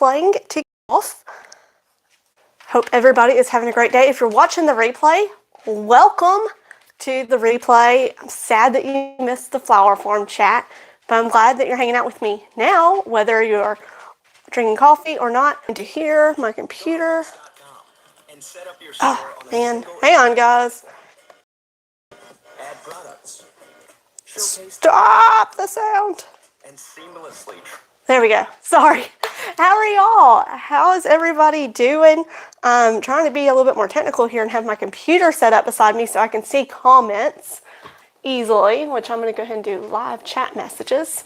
playing to get off. Hope everybody is having a great day. If you're watching the replay, welcome to the replay. I'm sad that you missed the flower farm chat, but I'm glad that you're hanging out with me now, whether you're drinking coffee or not. Into here, my computer. Oh man, hang on guys. Stop the sound. There we go. Sorry. How are y'all? How is everybody doing? I'm trying to be a little bit more technical here and have my computer set up beside me so I can see comments easily, which I'm going to go ahead and do live chat messages.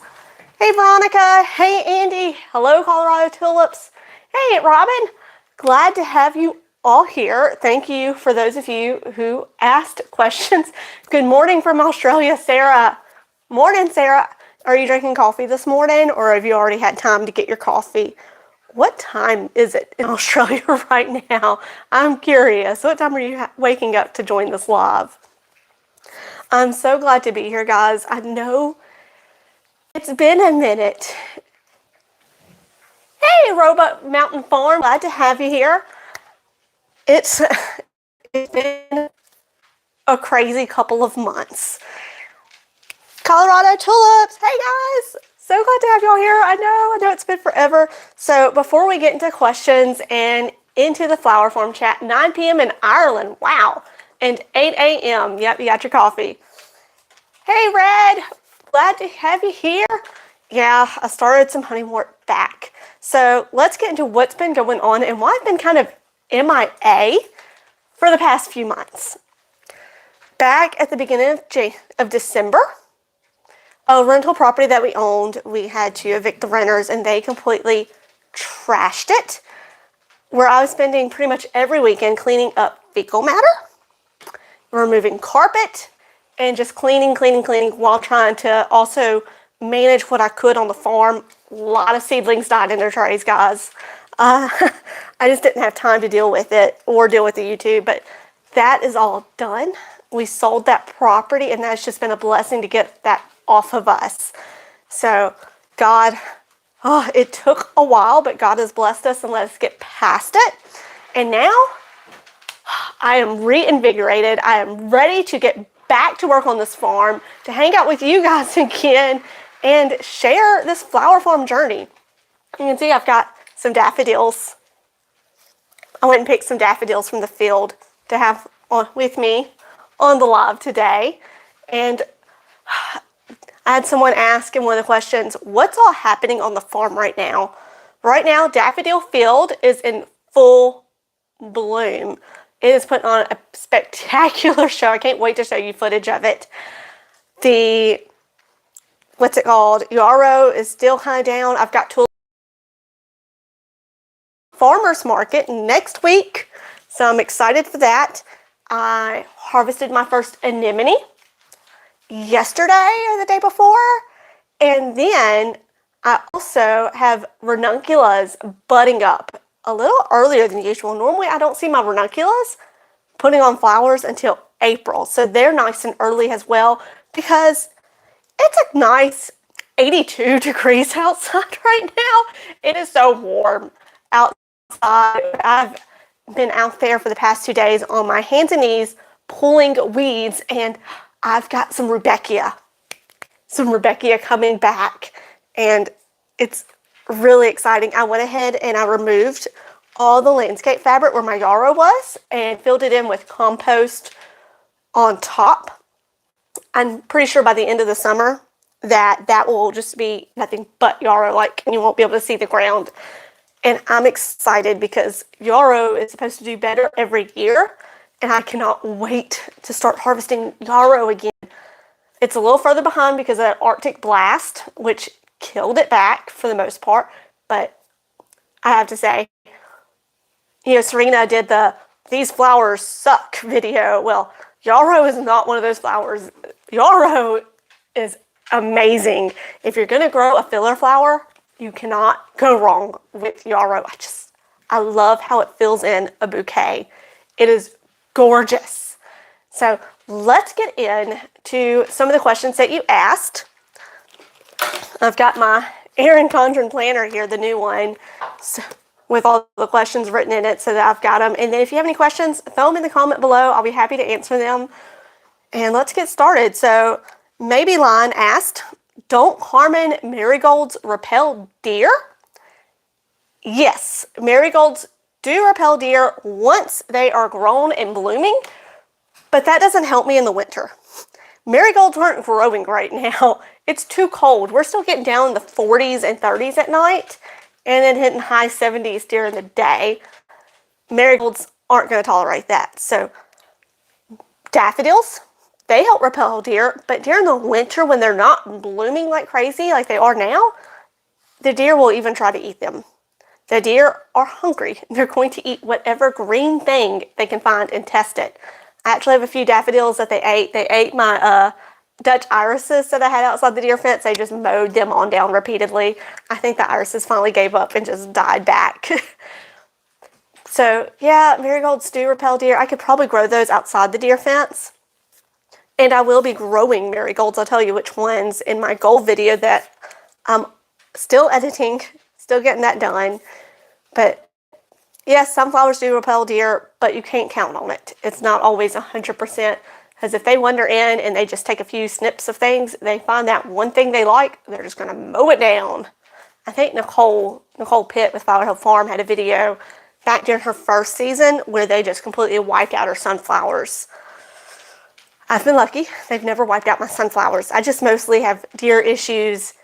Hey Veronica. Hey Andy. Hello Colorado Tulips. Hey Robin. Glad to have you all here. Thank you for those of you who asked questions. Good morning from Australia, Sarah. Morning, Sarah. Are you drinking coffee this morning, or have you already had time to get your coffee? What time is it in Australia right now? I'm curious. What time are you waking up to join this live? I'm so glad to be here, guys. I know it's been a minute. Hey, Robot Mountain Farm. Glad to have you here. It's been a crazy couple of months. Colorado Tulips. Hey, guys. So glad to have y'all here. I know it's been forever. So before we get into questions and into the flower farm chat, 9 p.m. in Ireland. Wow. And 8 a.m. Yep, you got your coffee. Hey, Red. Glad to have you here. Yeah, I started some honeywort back. So let's get into what's been going on and why I've been kind of MIA for the past few months. Back at the beginning of December, a rental property that we owned, we had to evict the renters and they completely trashed it, where I was spending pretty much every weekend cleaning up fecal matter, removing carpet, and just cleaning while trying to also manage what I could on the farm. A lot of seedlings died in their trays, guys. I just didn't have time to deal with it or deal with the YouTube, but that is all done. We sold that property and that's just been a blessing to get that off of us. So God, it took a while, but God has blessed us and let us get past it. And now I am reinvigorated. I am ready to get back to work on this farm, to hang out with you guys again and share this flower farm journey. You can see I've got some daffodils. I went and picked some daffodils from the field to have on with me on the live today. And I had someone ask in one of the questions, what's all happening on the farm right now? Right now, Daffodil Field is in full bloom. It is putting on a spectacular show. I can't wait to show you footage of it. What's it called? Yarrow is still kind of down. I've got to farmer's market next week, so I'm excited for that. I harvested my first anemone yesterday or the day before, and then I also have ranunculus budding up a little earlier than usual. Normally I don't see my ranunculus putting on flowers until April, so they're nice and early as well because it's a nice 82 degrees outside right now. It is so warm outside. I've been out there for the past 2 days on my hands and knees pulling weeds, and I've got some rudbeckia coming back, and it's really exciting. I went ahead and I removed all the landscape fabric where my yarrow was and filled it in with compost on top. I'm pretty sure by the end of the summer that will just be nothing but yarrow, and you won't be able to see the ground. And I'm excited because yarrow is supposed to do better every year, and I cannot wait to start harvesting yarrow again. It's a little further behind because of that Arctic blast, which killed it back for the most part. But I have to say, Serena did the "these flowers suck" video. Well, yarrow is not one of those flowers. Yarrow is amazing. If you're going to grow a filler flower, you cannot go wrong with yarrow. I love how it fills in a bouquet. It is gorgeous. So let's get into some of the questions that you asked. I've got my Erin Condren Planner here, the new one, so, with all the questions written in it so that I've got them. And then if you have any questions, throw them in the comment below. I'll be happy to answer them. And let's get started. So Maybe Line asked, don't Harmon marigolds repel deer? Yes, marigolds do repel deer once they are grown and blooming, but that doesn't help me in the winter. Marigolds aren't growing right now. It's too cold. We're still getting down in the 40s and 30s at night and then hitting high 70s during the day. Marigolds aren't going to tolerate that. So daffodils, they help repel deer, but during the winter when they're not blooming like crazy like they are now, the deer will even try to eat them. The deer are hungry. They're going to eat whatever green thing they can find and test it. I actually have a few daffodils that they ate. They ate my Dutch irises that I had outside the deer fence. They just mowed them on down repeatedly. I think the irises finally gave up and just died back. So yeah, marigolds do repel deer. I could probably grow those outside the deer fence. And I will be growing marigolds. I'll tell you which ones in my goal video that I'm still editing, still getting that done. But yes, sunflowers do repel deer, but you can't count on it. It's not always 100%, because if they wander in and they just take a few snips of things, they find that one thing they like, they're just going to mow it down. I think Nicole Pitt with Flower Hill Farm had a video back during her first season where they just completely wiped out her sunflowers. I've been lucky. They've never wiped out my sunflowers. I just mostly have deer issues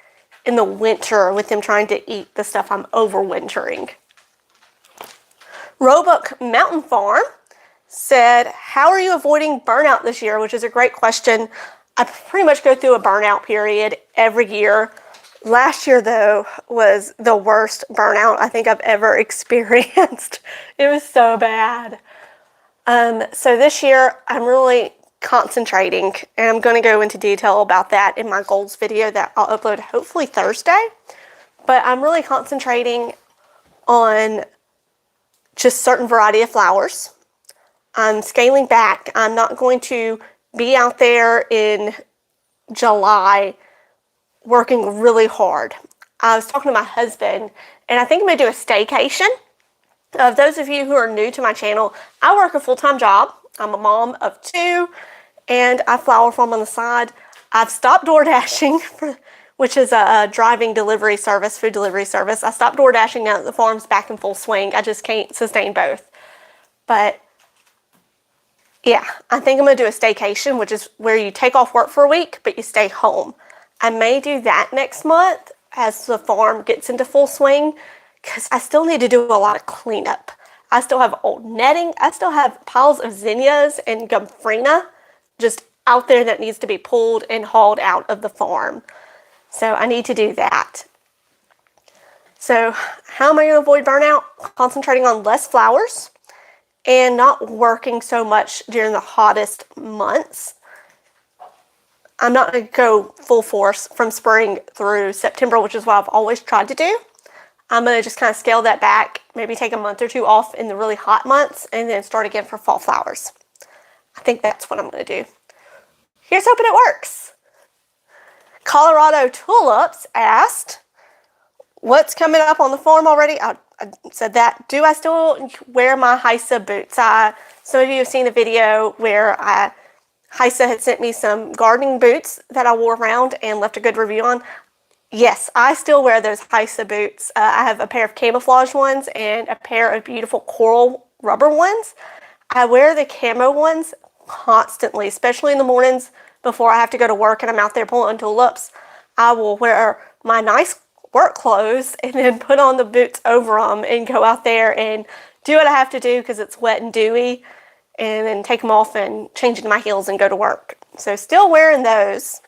in the winter with them trying to eat the stuff I'm overwintering. Roebuck Mountain Farm said, how are you avoiding burnout this year? Which is a great question. I pretty much go through a burnout period every year. Last year, though, was the worst burnout I think I've ever experienced. It was so bad. So this year, I'm really concentrating, and I'm going to go into detail about that in my goals video that I'll upload hopefully Thursday. But I'm really concentrating on just certain variety of flowers. I'm scaling back. I'm not going to be out there in July working really hard. I was talking to my husband, and I think I'm going to do a staycation. Those of you who are new to my channel, I work a full-time job. I'm a mom of 2, and I flower farm on the side. I've stopped door dashing, which is a driving delivery service, food delivery service. I stopped door dashing now that the farm's back in full swing. I just can't sustain both. But yeah, I think I'm going to do a staycation, which is where you take off work for a week, but you stay home. I may do that next month as the farm gets into full swing, because I still need to do a lot of cleanup. I still have old netting. I still have piles of zinnias and gomphrena just out there that needs to be pulled and hauled out of the farm. So I need to do that. So how am I going to avoid burnout? Concentrating on less flowers and not working so much during the hottest months. I'm not going to go full force from spring through September, which is what I've always tried to do. I'm going to just kind of scale that back, maybe take a month or 2 off in the really hot months, and then start again for fall flowers. I think that's what I'm going to do. Here's hoping it works. Colorado Tulips asked, what's coming up on the farm already? I said that. Do I still wear my Hysa boots? Some of you have seen the video where Hysa had sent me some gardening boots that I wore around and left a good review on. Yes, I still wear those Hysa boots. I have a pair of camouflage ones and a pair of beautiful coral rubber ones. I wear the camo ones constantly, especially in the mornings before I have to go to work and I'm out there pulling tulips. I will wear my nice work clothes and then put on the boots over them and go out there and do what I have to do because it's wet and dewy, and then take them off and change into my heels and go to work. So still wearing those.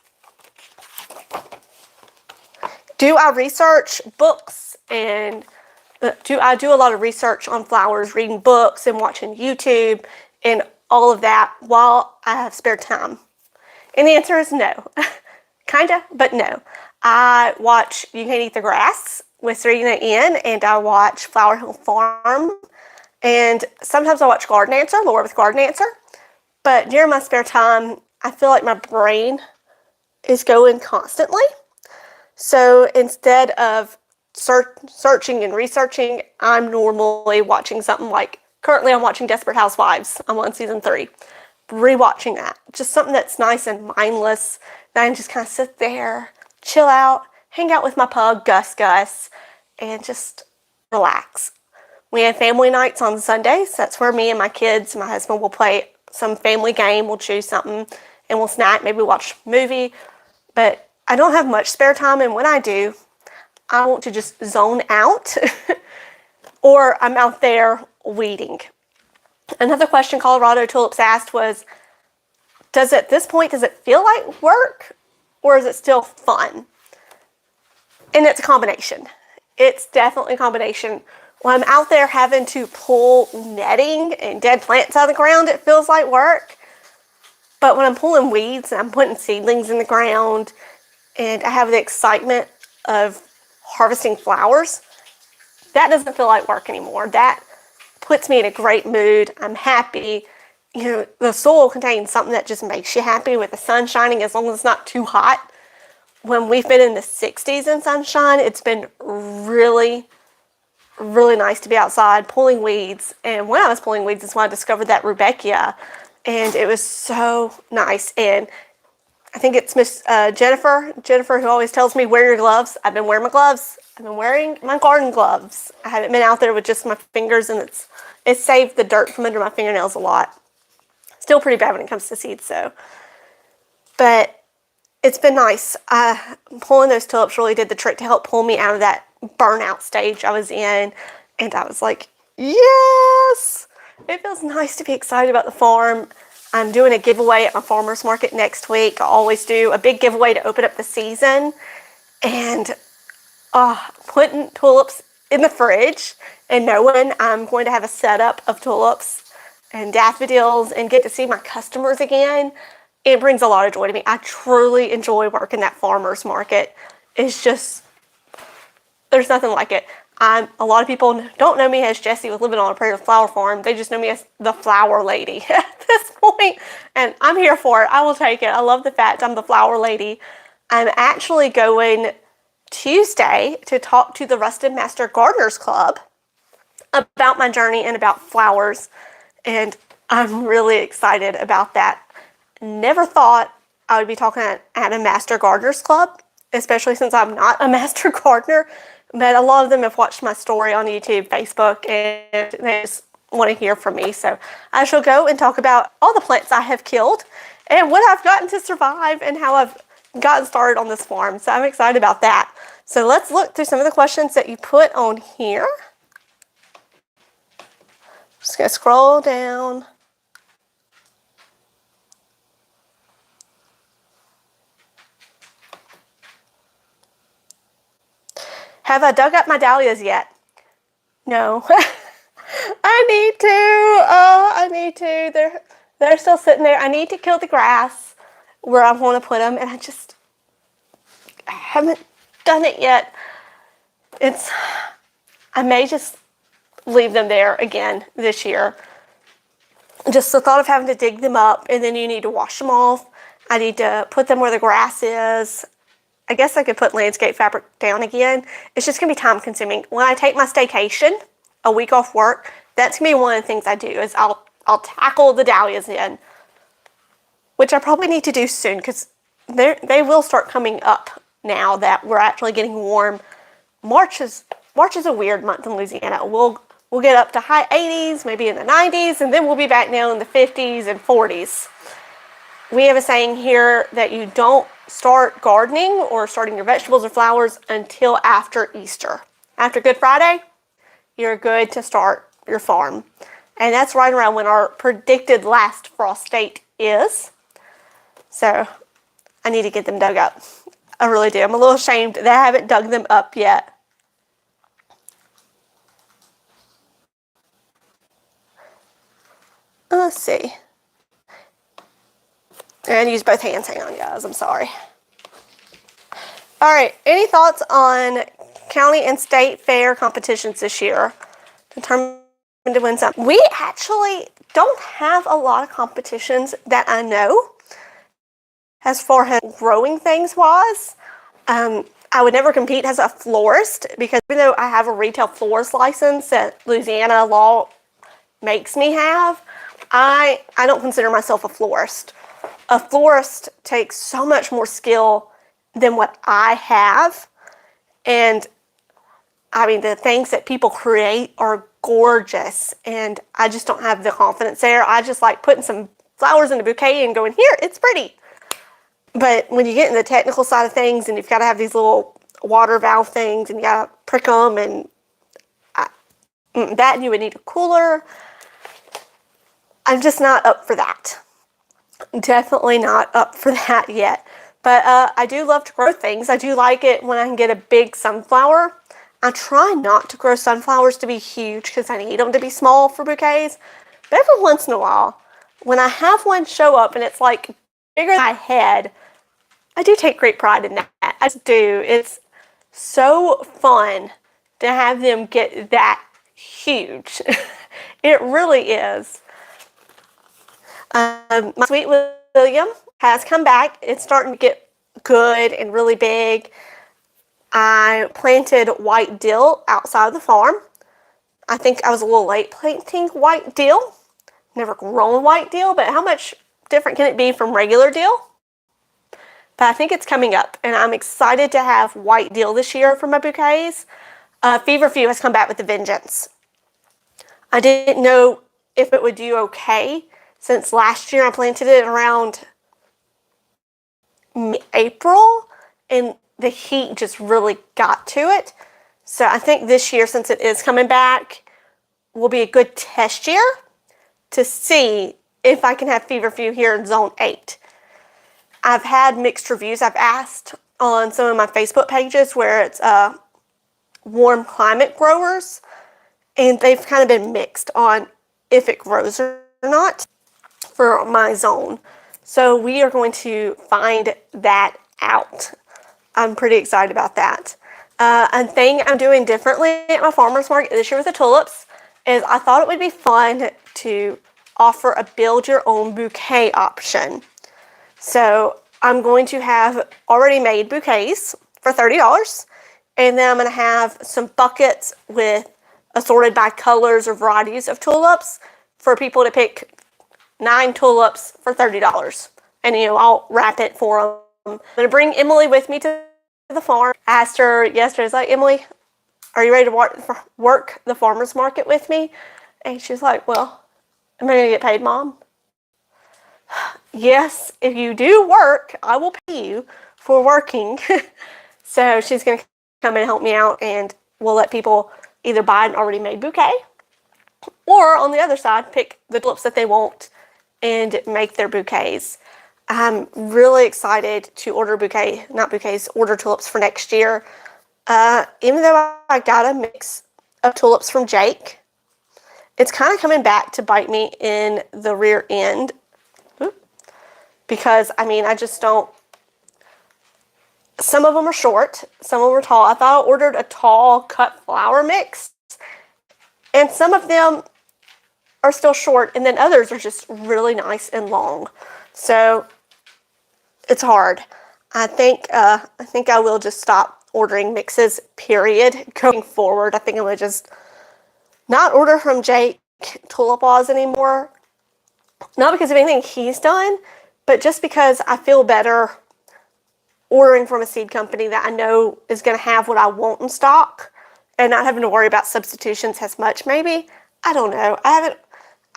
Do I research books, and I do a lot of research on flowers, reading books and watching YouTube and all of that while I have spare time? And the answer is no. Kinda, but no. I watch You Can't Eat the Grass with Serena N, and I watch Flower Hill Farm, and sometimes I watch Garden Answer, Laura with Garden Answer. But during my spare time, I feel like my brain is going constantly. So instead of searching and researching, I'm normally watching something like, currently I'm watching Desperate Housewives. I'm on season 3. Rewatching that. Just something that's nice and mindless. That I can just kind of sit there, chill out, hang out with my pug, Gus, and just relax. We have family nights on Sundays. That's where me and my kids and my husband will play some family game. We'll choose something and we'll snack, maybe watch a movie. But I don't have much spare time, and when I do, I want to just zone out or I'm out there weeding. Another question Colorado Tulips asked was, at this point, does it feel like work or is it still fun? And it's a combination. It's definitely a combination. When I'm out there having to pull netting and dead plants out of the ground, it feels like work. But when I'm pulling weeds and I'm putting seedlings in the ground and I have the excitement of harvesting flowers, that doesn't feel like work anymore. That puts me in a great mood. I'm happy. You know, the soil contains something that just makes you happy with the sun shining, as long as it's not too hot. When we've been in the 60s in sunshine, it's been really, really nice to be outside pulling weeds. And when I was pulling weeds is when I discovered that Rudbeckia, and it was so nice. And I think it's Miss Jennifer who always tells me, wear your gloves. I've been wearing my gloves. I've been wearing my garden gloves. I haven't been out there with just my fingers, and it's saved the dirt from under my fingernails a lot. Still pretty bad when it comes to seeds, though. But it's been nice. Pulling those tulips really did the trick to help pull me out of that burnout stage I was in. And I was like, yes! It feels nice to be excited about the farm. I'm doing a giveaway at my farmer's market next week. I always do a big giveaway to open up the season. And putting tulips in the fridge and knowing I'm going to have a setup of tulips and daffodils and get to see my customers again, it brings a lot of joy to me. I truly enjoy working that farmer's market. It's just, there's nothing like it. A lot of people don't know me as Jessie with living on a prairie flower farm. They just know me as the flower lady at this point, and I'm here for it. I will take it. I love the fact I'm the flower lady. I'm actually going Tuesday to talk to the Rusted Master Gardeners Club about my journey and about flowers, and I'm really excited about that. Never thought I would be talking at a Master Gardeners Club, especially since I'm not a Master Gardener. But a lot of them have watched my story on YouTube, Facebook, and they just want to hear from me. So I shall go and talk about all the plants I have killed and what I've gotten to survive and how I've gotten started on this farm. So I'm excited about that. So let's look through some of the questions that you put on here. Just going to scroll down. Have I dug up my dahlias yet? No. I need to. Oh, I need to. They're still sitting there. I need to kill the grass where I want to put them, and I haven't done it yet. I may just leave them there again this year. Just the thought of having to dig them up, and then you need to wash them off. I need to put them where the grass is. I guess I could put landscape fabric down again. It's just going to be time consuming. When I take my staycation, a week off work, that's going to be one of the things I do is I'll tackle the dahlias in, which I probably need to do soon because they will start coming up now that we're actually getting warm. March is a weird month in Louisiana. We'll get up to high 80s, maybe in the 90s, and then we'll be back down in the 50s and 40s. We have a saying here that you don't start gardening or starting your vegetables or flowers until after Easter. After Good Friday, you're good to start your farm. And that's right around when our predicted last frost date is. So I need to get them dug up. I really do. I'm a little ashamed that I haven't dug them up yet. Let's see. And use both hands. Hang on, guys. I'm sorry. All right. Any thoughts on county and state fair competitions this year? Determined to win some. We actually don't have a lot of competitions that I know as far as growing things was. I would never compete as a florist because even though I have a retail florist license that Louisiana law makes me have, I don't consider myself a florist. A florist takes so much more skill than what I have. And I mean, the things that people create are gorgeous, and I just don't have the confidence there. I just like putting some flowers in a bouquet and going, here, it's pretty. But when you get in the technical side of things, and you've got to have these little water valve things, and you got to prick them, and that, and you would need a cooler. I'm just not up for that. Definitely not up for that yet. But I do love to grow things. I do like it when I can get a big sunflower. I try not to grow sunflowers to be huge because I need them to be small for bouquets. But every once in a while, when I have one show up and it's like bigger than my head, I do take great pride in that. I just do. It's so fun to have them get that huge. It really is. My sweet William has come back. It's starting to get good and really big. I planted white dill outside of the farm. I think I was a little late planting white dill. Never grown white dill, but how much different can it be from regular dill? But I think it's coming up, and I'm excited to have white dill this year for my bouquets. Feverfew has come back with a vengeance. I didn't know if it would do okay since last year I planted it around April, and the heat just really got to it. So I think this year, since it is coming back, will be a good test year to see if I can have feverfew here in zone 8. I've had mixed reviews. I've asked on some of my Facebook pages where it's warm climate growers, and they've kind of been mixed on if it grows or not for my zone. So we are going to find that out. I'm pretty excited about that. A thing I'm doing differently at my farmer's market this year with the tulips is I thought it would be fun to offer a build your own bouquet option. So I'm going to have already made bouquets for $30, and then I'm going to have some buckets with assorted by colors or varieties of tulips for people to pick 9 tulips for $30. And I'll wrap it for them. I'm going to bring Emily with me to the farm. I asked her yesterday, I was like, Emily, are you ready to work the farmer's market with me? And she's like, well, am I going to get paid, Mom? Yes, if you do work, I will pay you for working. So she's going to come and help me out, and we'll let people either buy an already made bouquet or, on the other side, pick the tulips that they want and make their bouquets. I'm really excited to order order tulips for next year. Even though I got a mix of tulips from Jake, it's kind of coming back to bite me in the rear end. Because, I just don't. Some of them are short, some of them are tall. I thought I ordered a tall cut flower mix, and some of them are still short, and then others are just really nice and long. So it's hard. I think I will just stop ordering mixes, period, going forward. I think I'm going to just not order from Jake Tulip Laws anymore. Not because of anything he's done, but just because I feel better ordering from a seed company that I know is going to have what I want in stock and not having to worry about substitutions as much, maybe. I don't know. I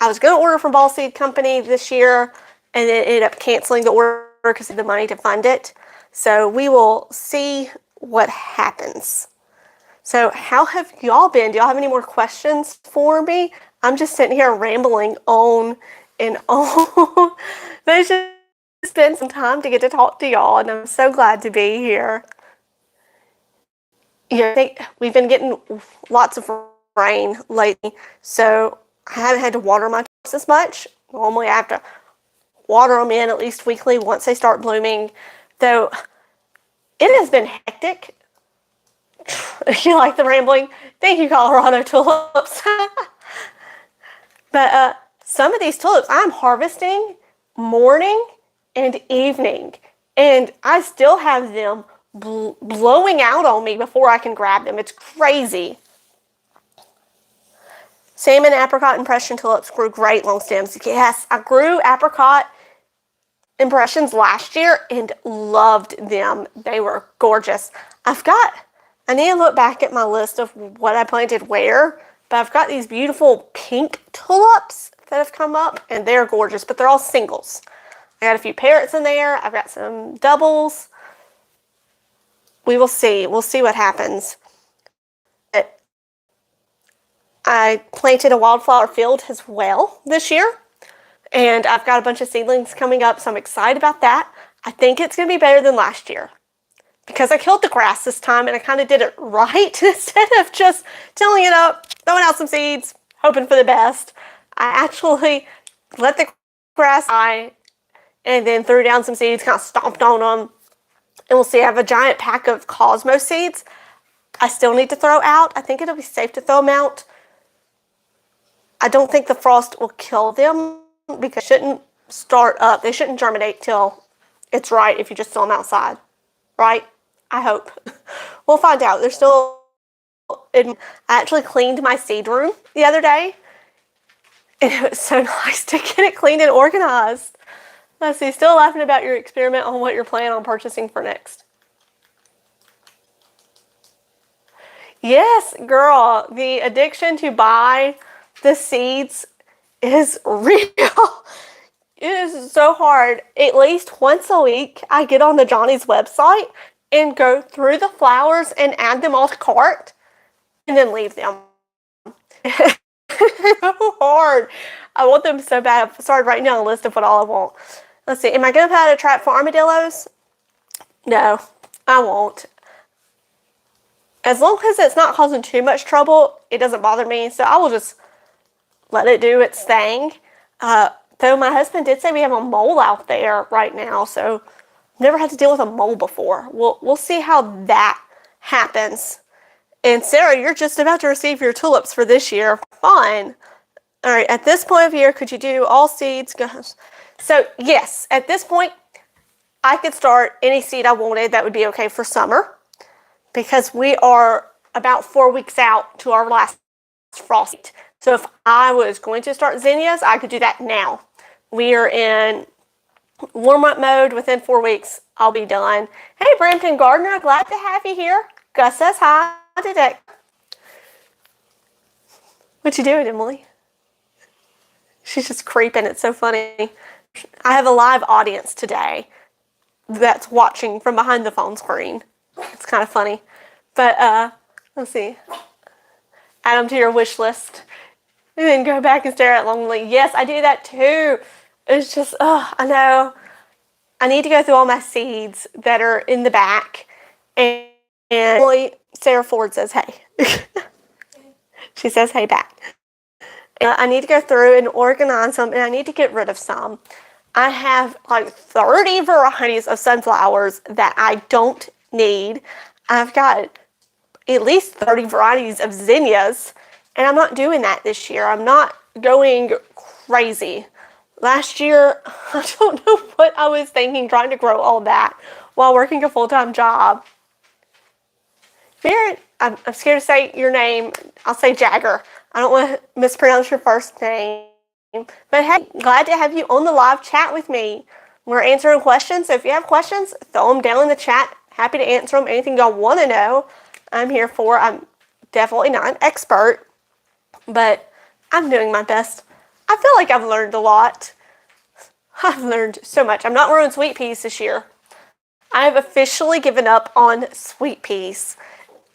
was going to order from Ball Seed Company this year, and it ended up canceling the order because of the money to fund it. So we will see what happens. So how have y'all been? Do y'all have any more questions for me? I'm just sitting here rambling on and on. But it's just been some time to get to talk to y'all, and I'm so glad to be here. I think we've been getting lots of rain lately, so I haven't had to water my tulips as much. Normally I have to water them in at least weekly once they start blooming, though it has been hectic. You like the rambling? Thank you, Colorado tulips. But some of these tulips I'm harvesting morning and evening, and I still have them blowing out on me before I can grab them. It's crazy. Salmon, apricot, impression tulips grew great long stems. Yes, I grew apricot impressions last year and loved them. They were gorgeous. I need to look back at my list of what I planted where, but I've got these beautiful pink tulips that have come up, and they're gorgeous, but they're all singles. I got a few parrots in there. I've got some doubles. We will see. We'll see what happens. I planted a wildflower field as well this year, and I've got a bunch of seedlings coming up, so I'm excited about that. I think it's going to be better than last year because I killed the grass this time, and I kind of did it right instead of just tilling it up, throwing out some seeds, hoping for the best. I actually let the grass die and then threw down some seeds, kind of stomped on them, and we'll see. I have a giant pack of Cosmos seeds I still need to throw out. I think it'll be safe to throw them out. I don't think the frost will kill them because they shouldn't start up. They shouldn't germinate till it's right if you just throw them outside, right? I hope. We'll find out. They're still. I actually cleaned my seed room the other day, and it was so nice to get it cleaned and organized. Let's see. Still laughing about your experiment on what you're planning on purchasing for next. Yes, girl. The addiction to buy the seeds is real. It is so hard. At least once a week, I get on the Johnny's website and go through the flowers and add them all to cart and then leave them. It's so hard. I want them so bad. I've started writing down a list of what all I want. Let's see. Am I going to put out a trap for armadillos? No, I won't. As long as it's not causing too much trouble, it doesn't bother me. So I will just let it do its thing. Though my husband did say we have a mole out there right now, so I've never had to deal with a mole before. We'll see how that happens. And Sarah, you're just about to receive your tulips for this year. Fine. All right, at this point of year, could you do all seeds? So yes, at this point, I could start any seed I wanted that would be okay for summer because we are about 4 weeks out to our last frost. So if I was going to start zinnias, I could do that now. We are in warm-up mode. Within 4 weeks, I'll be done. Hey, Brampton Gardner, glad to have you here. Gus says hi today. What you doing, Emily? She's just creeping. It's so funny. I have a live audience today that's watching from behind the phone screen. It's kind of funny. But let's see. Add them to your wish list. And then go back and stare at lonely. Yes, I do that too. It's just, I know. I need to go through all my seeds that are in the back. And Sarah Ford says, hey. She says, hey, back. And I need to go through and organize them, and I need to get rid of some. I have like 30 varieties of sunflowers that I don't need. I've got at least 30 varieties of zinnias, and I'm not doing that this year. I'm not going crazy. Last year, I don't know what I was thinking trying to grow all that while working a full-time job. I'm scared to say your name. I'll say Jagger. I don't want to mispronounce your first name. But hey, glad to have you on the live chat with me. We're answering questions, so if you have questions, throw them down in the chat. Happy to answer them. Anything y'all want to know, I'm here for. I'm definitely not an expert, but I'm doing my best. I feel like I've learned a lot. I've learned so much. I'm not growing sweet peas this year. I have officially given up on sweet peas.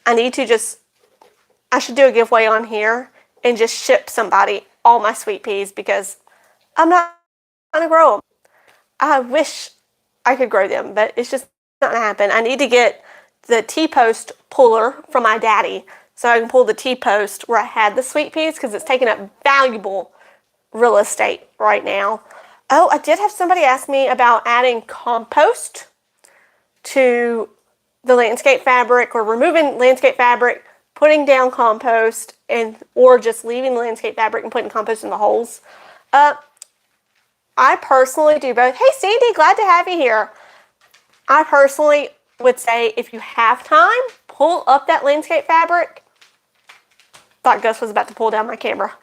I should do a giveaway on here and just ship somebody all my sweet peas because I'm not going to grow them. I wish I could grow them, but it's just not going to happen. I need to get the T-post puller from my daddy so I can pull the T-post where I had the sweet peas because it's taking up valuable real estate right now. Oh, I did have somebody ask me about adding compost to the landscape fabric or removing landscape fabric, putting down compost, or just leaving the landscape fabric and putting compost in the holes. I personally do both. Hey, Sandy, glad to have you here. I personally would say if you have time, pull up that landscape fabric. Thought Gus was about to pull down my camera.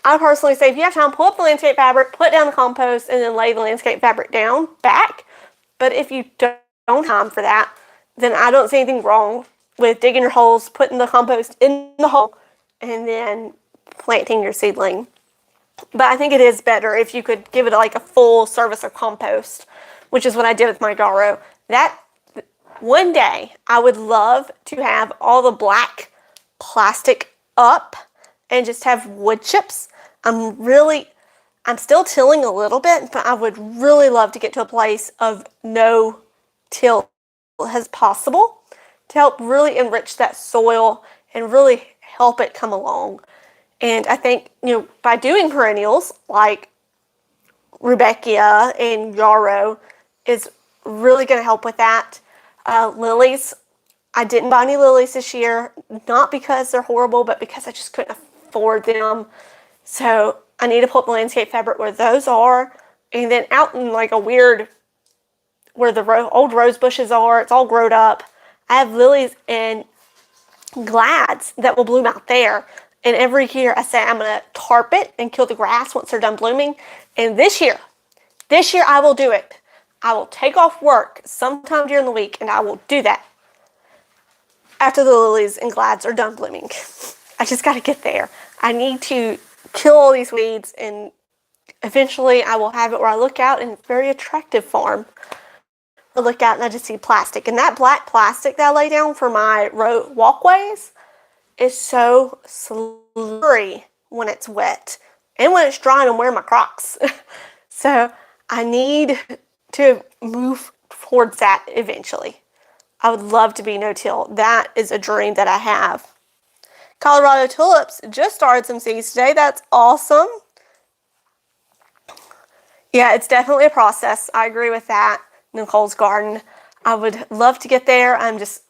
I personally say if you have time, pull up the landscape fabric, put down the compost, and then lay the landscape fabric down back. But if you don't have time for that, then I don't see anything wrong with digging your holes, putting the compost in the hole, and then planting your seedling. But I think it is better if you could give it like a full service of compost, which is what I did with my yarrow. That one day I would love to have all the black plastic up and just have wood chips. I'm still tilling a little bit, but I would really love to get to a place of no till as possible to help really enrich that soil and really help it come along. And I think, by doing perennials like rudbeckia and yarrow is really going to help with that. Lilies, I didn't buy any lilies this year, not because they're horrible, but because I just couldn't afford them. So I need to put the landscape fabric where those are. And then out in like a weird, where the old rose bushes are, it's all grown up. I have lilies and glads that will bloom out there. And every year I say I'm going to tarp it and kill the grass once they're done blooming. And this year I will do it. I will take off work sometime during the week and I will do that after the lilies and glads are done blooming. I just got to get there. I need to kill all these weeds, and eventually I will have it where I look out and it's a very attractive farm. I look out and I just see plastic. And that black plastic that I lay down for my road walkways is so slippery when it's wet. And when it's dry and I'm wearing my Crocs. So I need to move towards that eventually. I would love to be no-till. That is a dream that I have. Colorado tulips just started some seeds today. That's awesome. Yeah, it's definitely a process. I agree with that. Nicole's garden. I would love to get there. I'm just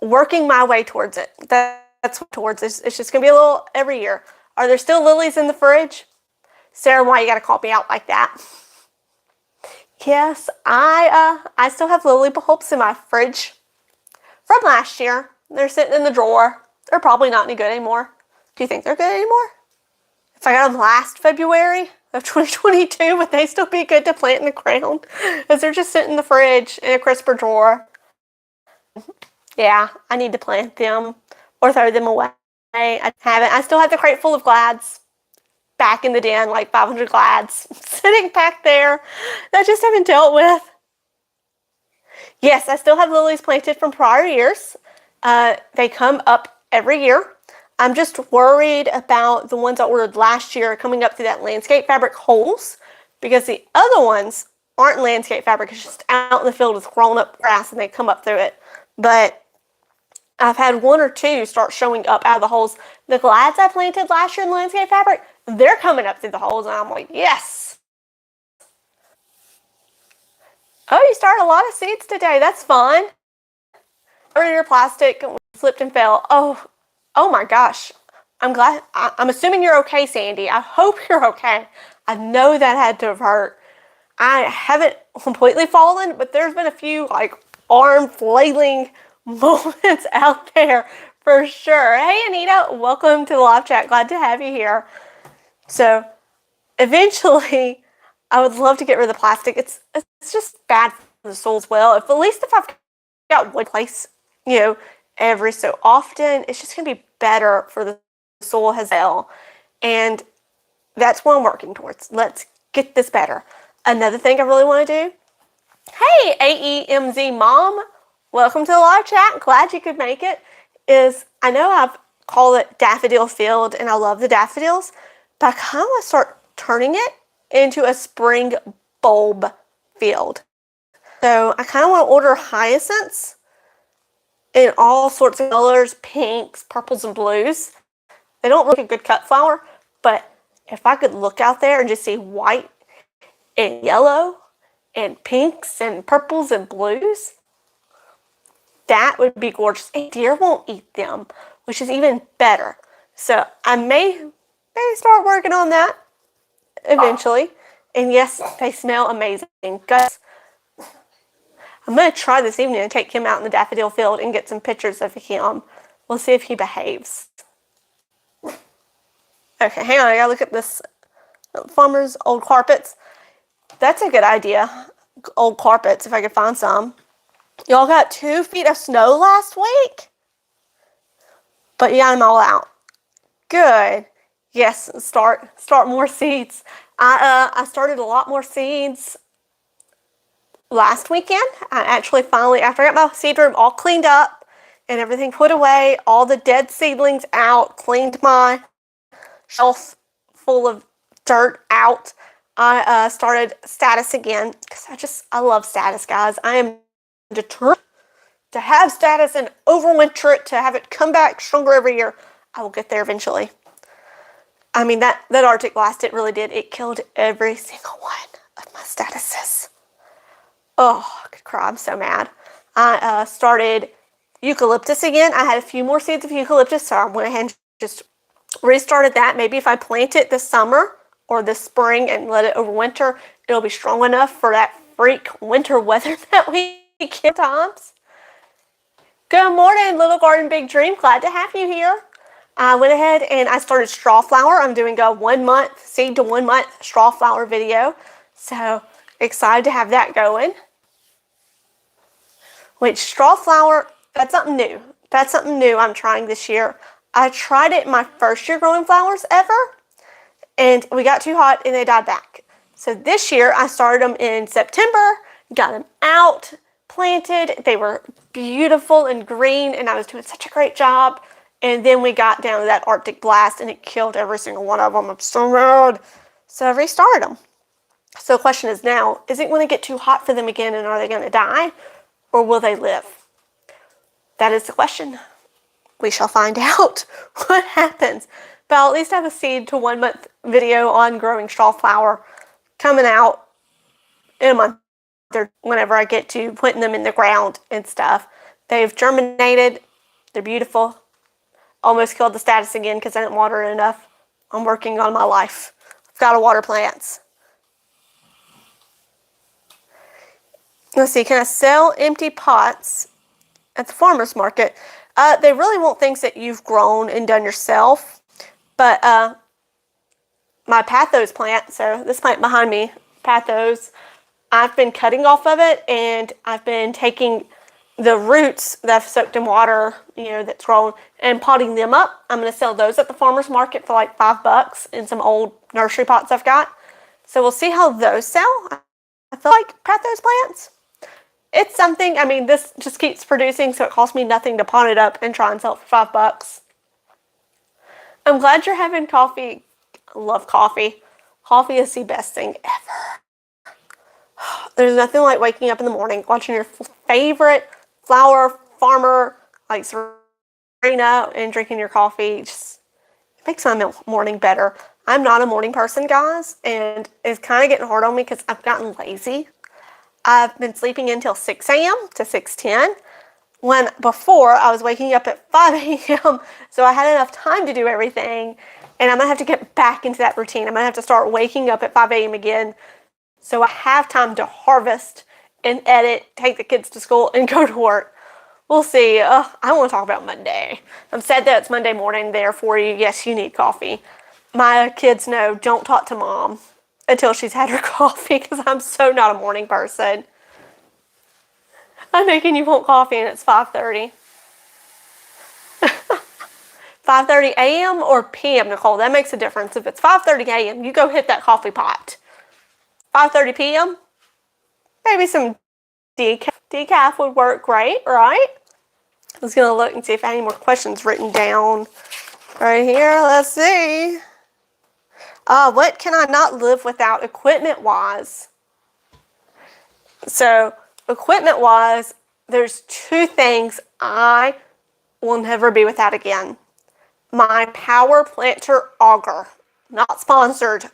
working my way towards it. That's towards it. It's just going to be a little every year. Are there still lilies in the fridge? Sarah, why you got to call me out like that? Yes, I still have lily bulbs in my fridge from last year. They're sitting in the drawer. They're probably not any good anymore. Do you think they're good anymore? If I got them last February of 2022, would they still be good to plant in the ground? Because they're just sitting in the fridge in a crisper drawer. Yeah, I need to plant them or throw them away. I haven't. I still have the crate full of glads back in the den, like 500 glads sitting back there that I just haven't dealt with. Yes, I still have lilies planted from prior years. They come up every year. I'm just worried about the ones I ordered last year coming up through that landscape fabric holes, because the other ones aren't landscape fabric. It's just out in the field with grown up grass and they come up through it. But I've had one or two start showing up out of the holes. The glads I planted last year in landscape fabric, they're coming up through the holes and I'm like, yes. Oh, you started a lot of seeds today. That's fun. Over your plastic slipped and fell. Oh my gosh. I'm glad. I'm assuming you're okay, Sandy. I hope you're okay. I know that had to have hurt. I haven't completely fallen, but there's been a few like arm flailing moments out there for sure. Hey, Anita, welcome to the live chat. Glad to have you here. So eventually, I would love to get rid of the plastic. It's just bad for the soil as well. At least if I've got wood place, every so often, it's just going to be better for the soil as well. And that's what I'm working towards. Let's get this better. Another thing I really want to do. Hey, AEMZ Mom. Welcome to the live chat. Glad you could make it. I know I've called it Daffodil Field, and I love the daffodils, but I kind of want to start turning it into a spring bulb field. So I kind of want to order hyacinths in all sorts of colors, pinks, purples, and blues. They don't look like a good cut flower, but if I could look out there and just see white and yellow and pinks and purples and blues, that would be gorgeous. And deer won't eat them, which is even better. So I may start working on that eventually. And yes, they smell amazing. Gus, I'm going to try this evening and take him out in the daffodil field and get some pictures of him. We'll see if he behaves. Okay, hang on. I gotta look at this. Farmer's old carpets. That's a good idea. Old carpets, if I could find some. Y'all got 2 feet of snow last week? But you got them all out. Good. Yes, start more seeds. I started a lot more seeds last weekend. I actually finally, after I got my seed room all cleaned up and everything put away, all the dead seedlings out, cleaned my shelf full of dirt out, I started status again because I love status, guys. I am determined to have status and overwinter it, to have it come back stronger every year. I will get there eventually. I mean, that Arctic blast, it really did. It killed every single one of my statuses. Oh, I could cry. I'm so mad. I started eucalyptus again. I had a few more seeds of eucalyptus, so I went ahead and just restarted that. Maybe if I plant it this summer or this spring and let it overwinter, it'll be strong enough for that freak winter weather that we get times. Good morning, Little Garden Big Dream. Glad to have you here. I went ahead and I started Strawflower. I'm doing a 1 month, seed to 1 month Strawflower video. So excited to have that going. Which Strawflower, that's something new. That's something new I'm trying this year. I tried it my first year growing flowers ever, and we got too hot and they died back. So this year I started them in September, got them out, planted. They were beautiful and green, and I was doing such a great job. And then we got down to that Arctic blast and it killed every single one of them. I'm so mad. So I restarted them. So the question is now, is it going to get too hot for them again, and are they going to die, or will they live? That is the question. We shall find out what happens. But I'll at least have a seed to 1 month video on growing Strawflower coming out in a month or whenever I get to putting them in the ground and stuff. They've germinated. They're beautiful. Almost killed the status again because I didn't water it enough. I'm working on my life. I've got to water plants. Let's see, can I sell empty pots at the farmer's market? They really want things that you've grown and done yourself. But my pothos plant, so this plant behind me, pothos, I've been cutting off of it, and I've been taking the roots that I've soaked in water, that's grown, and potting them up. I'm going to sell those at the farmer's market for like $5 in some old nursery pots I've got. So we'll see how those sell. I feel like pothos plants, it's something. I mean, this just keeps producing, so it costs me nothing to pot it up and try and sell it for $5. I'm glad you're having coffee. I love coffee. Coffee is the best thing ever. There's nothing like waking up in the morning, watching your favorite flower farmer, like Serena, and drinking your coffee. Just makes my morning better. I'm not a morning person, guys, and it's kind of getting hard on me because I've gotten lazy. I've been sleeping until 6 a.m. to 6:10, when before I was waking up at 5 a.m. so I had enough time to do everything, and I'm going to have to get back into that routine. I'm going to have to start waking up at 5 a.m. again so I have time to harvest and edit, take the kids to school, and go to work. We'll see. I want to talk about Monday. I'm sad that it's Monday morning there for you. Yes, you need coffee. My kids know, don't talk to mom until she's had her coffee, because I'm so not a morning person. I'm making you want coffee and it's 5:30. 5:30 a.m. or p.m., Nicole? That makes a difference. If it's 5:30 a.m., you go hit that coffee pot. 5:30 p.m., maybe some decaf would work great, right? I was going to look and see if I had any more questions written down right here. Let's see. What can I not live without equipment-wise? So, equipment-wise, there's 2 things I will never be without again. My power planter auger. Not sponsored,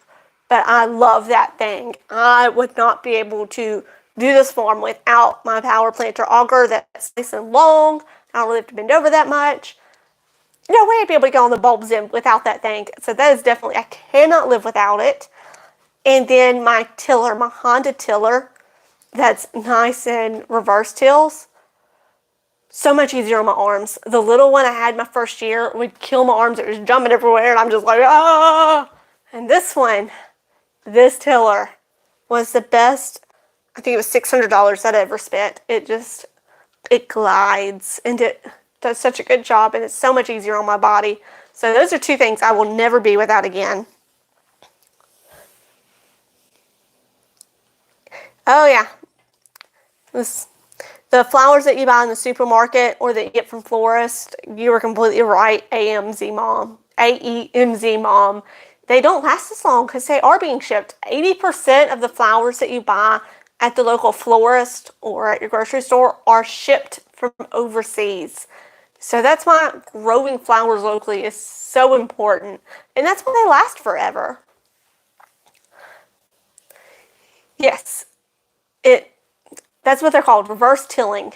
but I love that thing. I would not be able to do this farm without my power planter auger that's nice and long. I don't really have to bend over that much. No way I'd be able to get on the bulbs in without that thing. So that is definitely, I cannot live without it. And then my tiller, my Honda tiller. that's nice and reverse tills. So much easier on my arms. The little one I had my first year would kill my arms. It was jumping everywhere, and I'm just like, ah. And this one, this tiller, was the best. I think it was $600 I'd ever spent. It glides, and it does such a good job, and it's so much easier on my body. So those are two things I will never be without again. Oh yeah, the flowers that you buy in the supermarket or that you get from florist, you were completely right. AMZ mom, AEMZ mom. They don't last as long because they are being shipped. 80% of the flowers that you buy at the local florist or at your grocery store are shipped from overseas. So that's why growing flowers locally is so important. And that's why they last forever. Yes, that's what they're called, reverse tilling.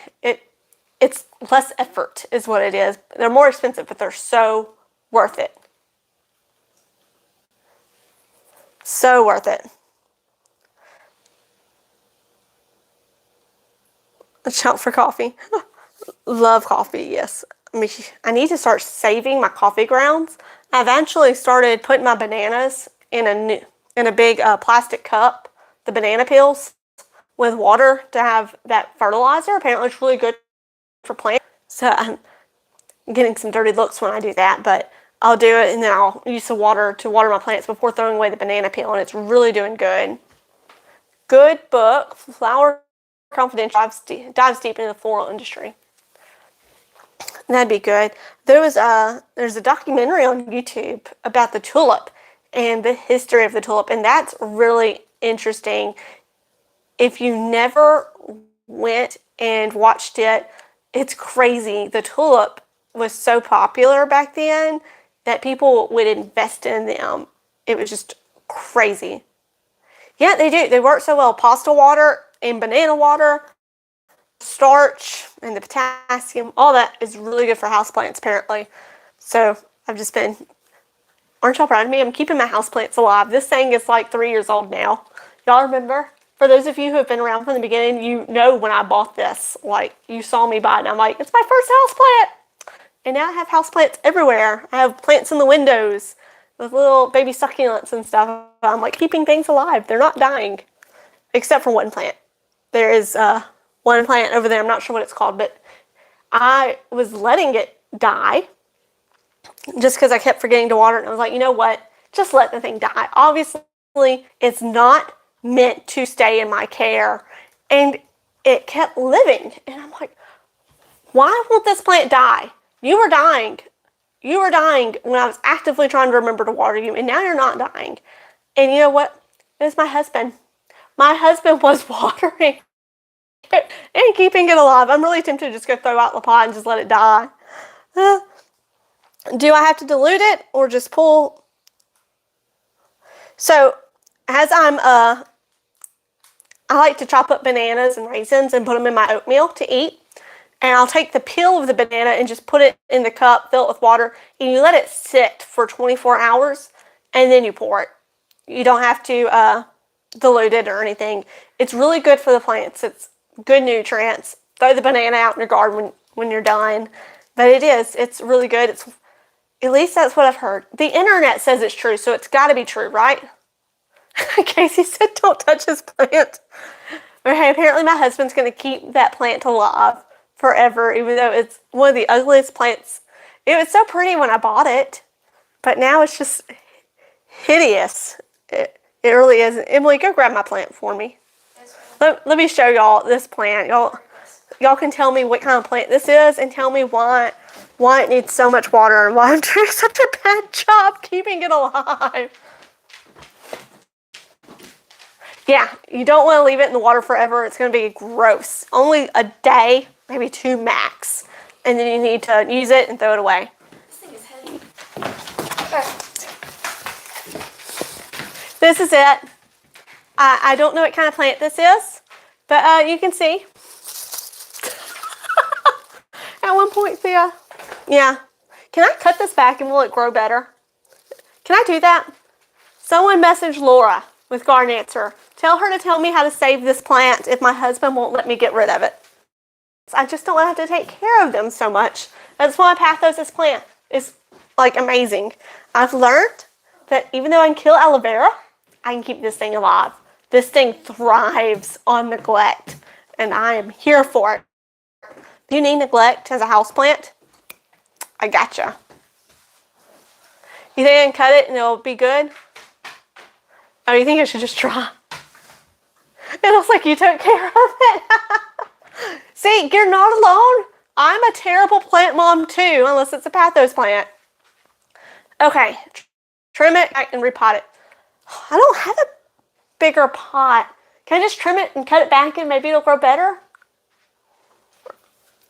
It's less effort is what it is. They're more expensive, but they're so worth it. So worth it. A chunk for coffee. Love coffee, yes. I need to start saving my coffee grounds. I eventually started putting my bananas in a big plastic cup, the banana peels, with water to have that fertilizer. Apparently it's really good for plants. So I'm getting some dirty looks when I do that, but I'll do it, and then I'll use the water to water my plants before throwing away the banana peel, and it's really doing good. Good book, Flower Confidential, dives deep into the floral industry. That'd be good. There's a documentary on YouTube about the tulip and the history of the tulip, and that's really interesting. If you never went and watched it, it's crazy. The tulip was so popular back then that people would invest in them. It was just crazy. Yeah, they do. They work so well. Pasta water and banana water, starch and the potassium, all that is really good for houseplants apparently. So I've just been, aren't y'all proud of me? I'm keeping my houseplants alive. This thing is like 3 years old now. Y'all remember? For those of you who have been around from the beginning, you know when I bought this. Like, you saw me buy it, and I'm like, it's my first houseplant. And now I have houseplants everywhere. I have plants in the windows with little baby succulents and stuff. I'm like keeping things alive. They're not dying. Except for one plant. There is one plant over there. I'm not sure what it's called, but I was letting it die just because I kept forgetting to water it. And I was like, you know what? Just let the thing die. Obviously, it's not meant to stay in my care. And it kept living. And I'm like, why won't this plant die? You were dying. You were dying when I was actively trying to remember to water you, and now you're not dying. And you know what? It was my husband. My husband was watering it and keeping it alive. I'm really tempted to just go throw out the pot and just let it die. Do I have to dilute it or just pull? So as I like to chop up bananas and raisins and put them in my oatmeal to eat. And I'll take the peel of the banana and just put it in the cup, fill it with water, and you let it sit for 24 hours, and then you pour it. You don't have to dilute it or anything. It's really good for the plants. It's good nutrients. Throw the banana out in your garden when you're done. But it's really good. At least that's what I've heard. The internet says it's true, so it's got to be true, right? Casey said don't touch his plant. Okay, apparently my husband's going to keep that plant alive forever, even though it's one of the ugliest plants. It was so pretty when I bought it, but now it's just hideous. It really is. Emily, go grab my plant for me. Let me show y'all this plant. Y'all can tell me what kind of plant this is and tell me why it needs so much water and why I'm doing such a bad job keeping it alive. Yeah, you don't want to leave it in the water forever. It's going to be gross. Only a day, maybe 2 max. And then you need to use it and throw it away. This thing is heavy. This is it. I don't know what kind of plant this is, but you can see. At one point, Thea. Yeah. Can I cut this back and will it grow better? Can I do that? Someone message Laura with Garden Answer Tell her to tell me how to save this plant if my husband won't let me get rid of it. I just don't have to take care of them so much. That's why Pathosis plant is like amazing. I've learned that even though I can kill aloe vera, I can keep this thing alive. This thing thrives on neglect, and I am here for it. If you need neglect as a houseplant, I gotcha. You think I can cut it and it'll be good? Oh, you think I should just try? It looks like you took care of it. See, you're not alone. I'm a terrible plant mom too, unless it's a pathos plant. Okay, trim it and repot it. I don't have a bigger pot. Can I just trim it and cut it back and maybe it'll grow better?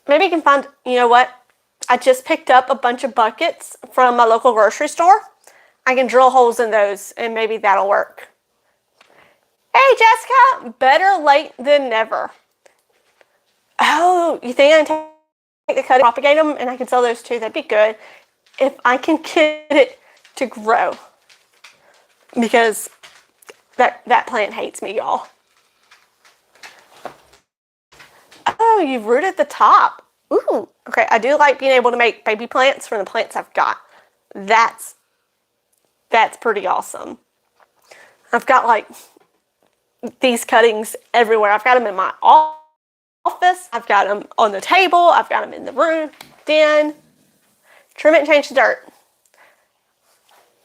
Maybe you can find, you know what? I just picked up a bunch of buckets from my local grocery store. I can drill holes in those and maybe that'll work. Hey, Jessica, better late than never. Oh, you think I can take the cut and propagate them and I can sell those too? That'd be good if I can get it to grow. Because that plant hates me, y'all. Oh, you've rooted the top. Ooh, okay. I do like being able to make baby plants from the plants I've got. That's pretty awesome. I've got like these cuttings everywhere. I've got them in my office. I've got them on the table. I've got them in the room. Den. Trim it and change the dirt.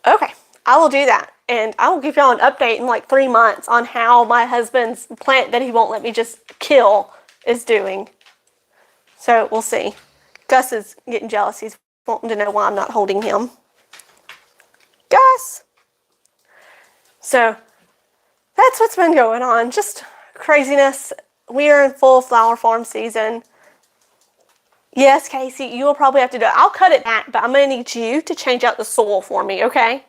Okay, I will do that. And I will give y'all an update in like 3 months on how my husband's plant that he won't let me just kill is doing. So we'll see. Gus is getting jealous. He's wanting to know why I'm not holding him. Gus! So that's what's been going on. Just craziness. We are in full flower farm season. Yes, Casey, you will probably have to do it. I'll cut it back, but I'm going to need you to change out the soil for me, okay?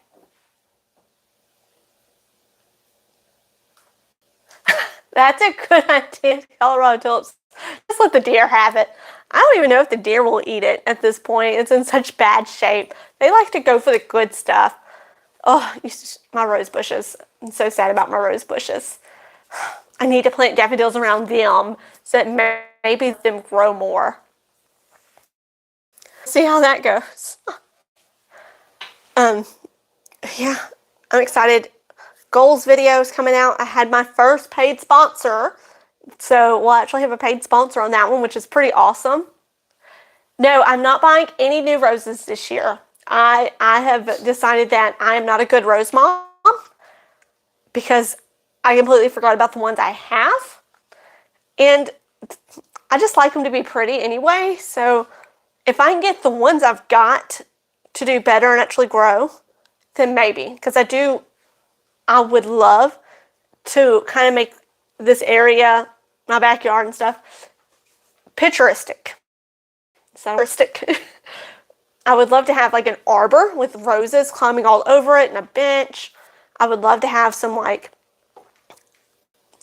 That's a good idea, Colorado tulips. Just let the deer have it. I don't even know if the deer will eat it at this point. It's in such bad shape. They like to go for the good stuff. Oh, my rose bushes. I'm so sad about my rose bushes. I need to plant daffodils around them so that maybe them grow more. See how that goes. Yeah, I'm excited. Goals video is coming out. I had my first paid sponsor. So we'll actually have a paid sponsor on that one, which is pretty awesome. No, I'm not buying any new roses this year. I have decided that I am not a good rose mom because I completely forgot about the ones I have. And I just like them to be pretty anyway. So if I can get the ones I've got to do better and actually grow, then maybe. Because I would love to kind of make this area, my backyard and stuff, picturesque. Picturesque. I would love to have like an arbor with roses climbing all over it and a bench. I would love to have some like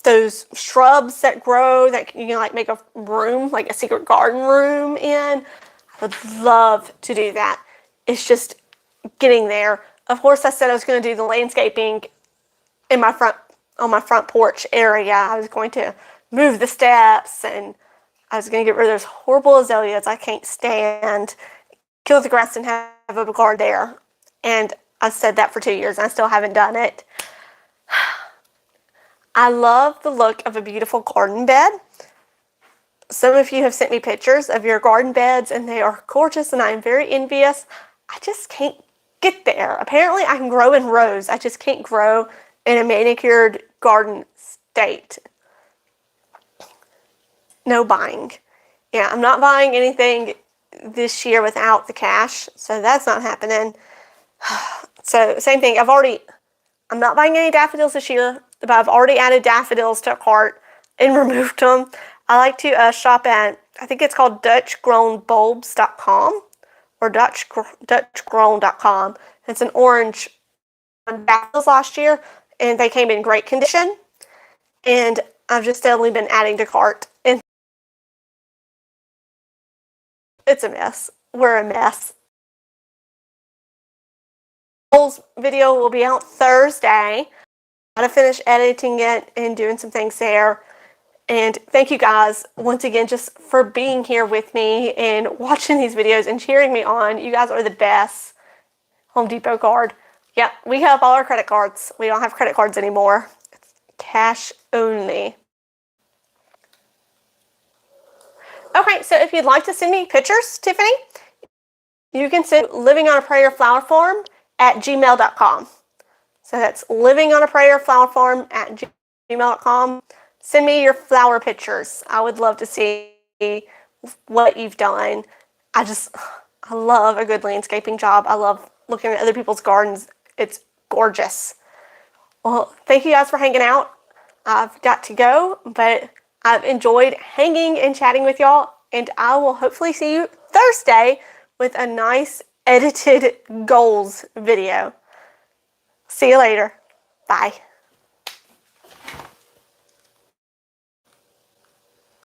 those shrubs that grow that you can like make a room, like a secret garden room in. I would love to do that. It's just getting there. Of course, I said I was going to do the landscaping in my on my front porch area. I was going to move the steps and I was going to get rid of those horrible azaleas I can't stand, kill the grass and have a garden there. And I said that for 2 years and I still haven't done it. I love the look of a beautiful garden bed. Some of you have sent me pictures of your garden beds and they are gorgeous and I am very envious. I just can't get there. Apparently I can grow in rows. I just can't grow in a manicured garden state. No buying. Yeah, I'm not buying anything this year without the cash, so that's not happening. So same thing, I'm not buying any daffodils this year, but I've already added daffodils to a cart and removed them. I like to shop at, I think it's called DutchGrownBulbs.com or DutchGrown.com. It's an orange daffodils last year, and they came in great condition. And I've just steadily been adding to cart. And it's a mess. We're a mess. Video will be out Thursday. to finish editing it and doing some things there. And thank you guys once again just for being here with me and watching these videos and cheering me on. You guys are the best. Home Depot card. Yeah, we have all our credit cards. We don't have credit cards anymore. It's cash only. Okay, so if you'd like to send me pictures, Tiffany, you can send livingonaprayerflowerfarm@gmail.com. So that's livingonaprayerflowerfarm@gmail.com. Send me your flower pictures. I would love to see what you've done. I love a good landscaping job. I love looking at other people's gardens. It's gorgeous. Well, thank you guys for hanging out. I've got to go, but I've enjoyed hanging and chatting with y'all, and I will hopefully see you Thursday with a nice edited goals video. See you later. Bye.